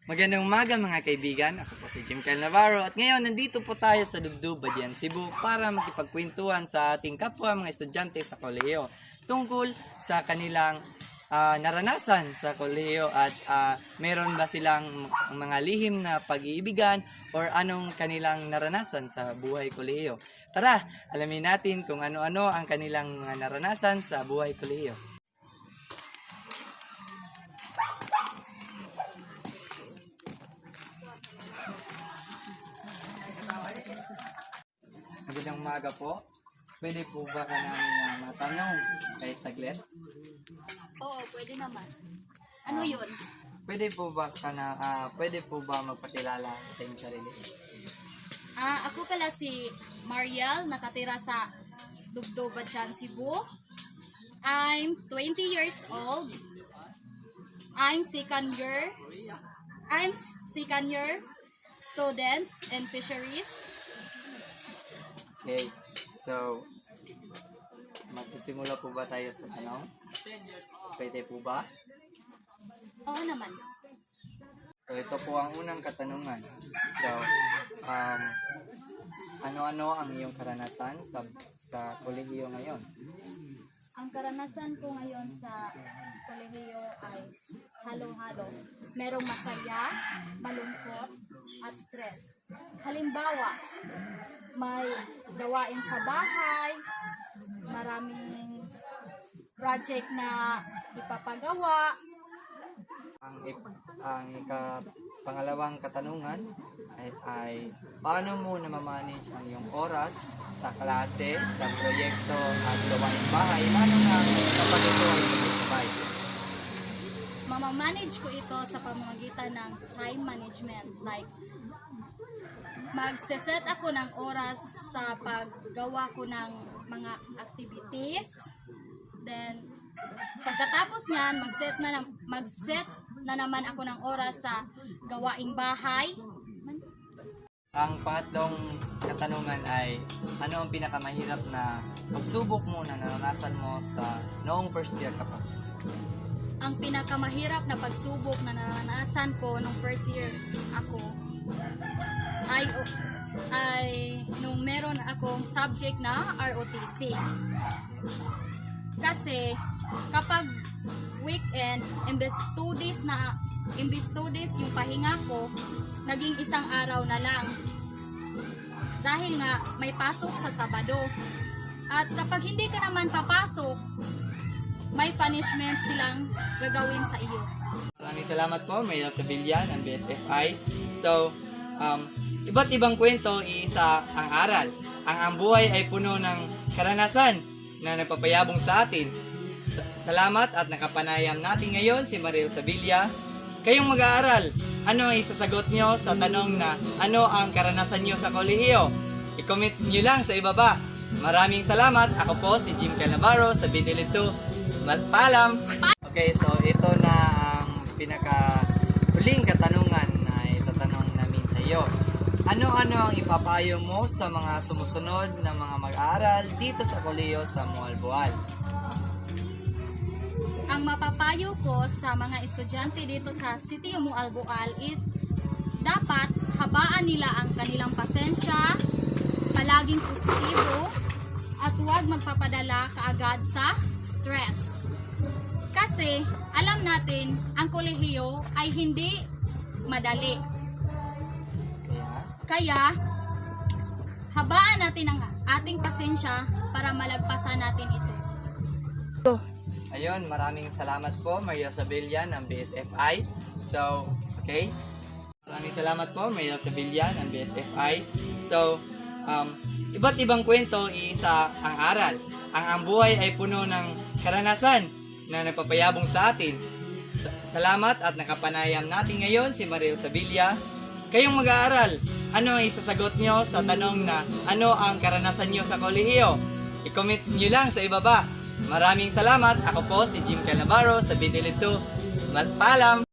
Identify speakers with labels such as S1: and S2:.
S1: Magandang umaga mga kaibigan, ako po si Jim Kyle Navarro at ngayon nandito po tayo sa Dubdub, Badian, Cebu para makipagkwentuhan sa ating kapwa mga estudyante sa kolehiyo tungkol sa kanilang naranasan sa kolehiyo at meron ba silang mga lihim na pag-iibigan or anong kanilang naranasan sa buhay kolehiyo. Tara, alamin natin kung ano-ano ang kanilang mga naranasan sa buhay kolehiyo. Magandang umaga po. Pwede po ba ka namin matanong kahit saglit?
S2: Oo, pwede naman. Ano yun?
S1: Pwede po ba magpakilala sa inyong sarili?
S2: Ako pala si Mariel, nakatira sa Dubdub, Badian, Cebu. I'm 20 years old. I'm second year student in fisheries.
S1: Okay, so magsisimula po ba tayo sa tanong? Pwede po ba?
S2: Oo naman.
S1: So ito po ang unang katanungan. So, ano-ano ang iyong karanasan sa kolehiyo ngayon?
S2: Ang karanasan ko ngayon sa kolehiyo ay halo-halo. Merong masaya, malungkot, at stress. Halimbawa, may gawain sa bahay, maraming project na ipapagawa.
S1: Ang pangalawang katanungan ay paano mo namamanage ang iyong oras sa klase, sa proyekto at gawaing bahay? Paano nga kapag ito ay sabay?
S2: Mamamanage ko ito sa pamamagitan ng time management. Like, magse-set ako ng oras sa paggawa ko ng mga activities. Then, pagkatapos niyan, mag-set na naman ako ng oras sa gawaing bahay.
S1: Ang pangatlong katanungan ay ano ang pinakamahirap na pagsubok mo na naranasan mo sa noong first year ka pa?
S2: Ang pinakamahirap na pagsubok na naranasan ko nung first year ako ay nung meron akong subject na ROTC. Kasi kapag weekend, imbes 2 days yung pahinga ko, naging isang araw na lang. Dahil nga may pasok sa Sabado. At kapag hindi ka naman papasok, may punishment silang gagawin sa iyo.
S1: Maraming salamat po, Mariel Sevilla ng BSFI. So, iba't ibang kwento, iisa ang aral. Ang buhay ay puno ng karanasan na nagpapayabong sa atin. Salamat at nakapanayam natin ngayon si Mariel Sevilla. Kayong mag-aaral, ano ang isasagot nyo sa tanong na ano ang karanasan nyo sa kolehiyo? I-comment nyo lang sa ibaba. Maraming salamat. Ako po si Jim Kyle Navarro sa BTL2. Paalam! Okay, so ito na ang pinaka-huling katanungan na itatanong namin sa iyo. Ano-ano ang ipapayo mo sa mga sumusunod na mga mag-aaral dito sa kolehiyo sa Mualboal?
S2: Ang mapapayo ko sa mga estudyante dito sa City of Mualboal is dapat habaan nila ang kanilang pasensya, palaging positibo, at huwag magpapadala kaagad sa stress. Kasi alam natin ang kolehiyo ay hindi madali. Kaya habaan natin ang ating pasensya para malagpasan natin ito.
S1: Ayun, maraming salamat po, Mariel Sevilla ng BSFI. So, okay. Maraming salamat po, Mariel Sevilla ng BSFI. So, iba't ibang kwento, iisa ang aral. Ang buhay ay puno ng karanasan na nagpapayabong sa atin. Salamat at nakapanayam natin ngayon si Mariel Sevilla. Kayong mag-aaral, ano ang isasagot nyo sa tanong na ano ang karanasan nyo sa kolehiyo? I-comment nyo lang sa ibaba. Maraming salamat. Ako po si Jim Kyle Navarro sa BTL2. Paalam!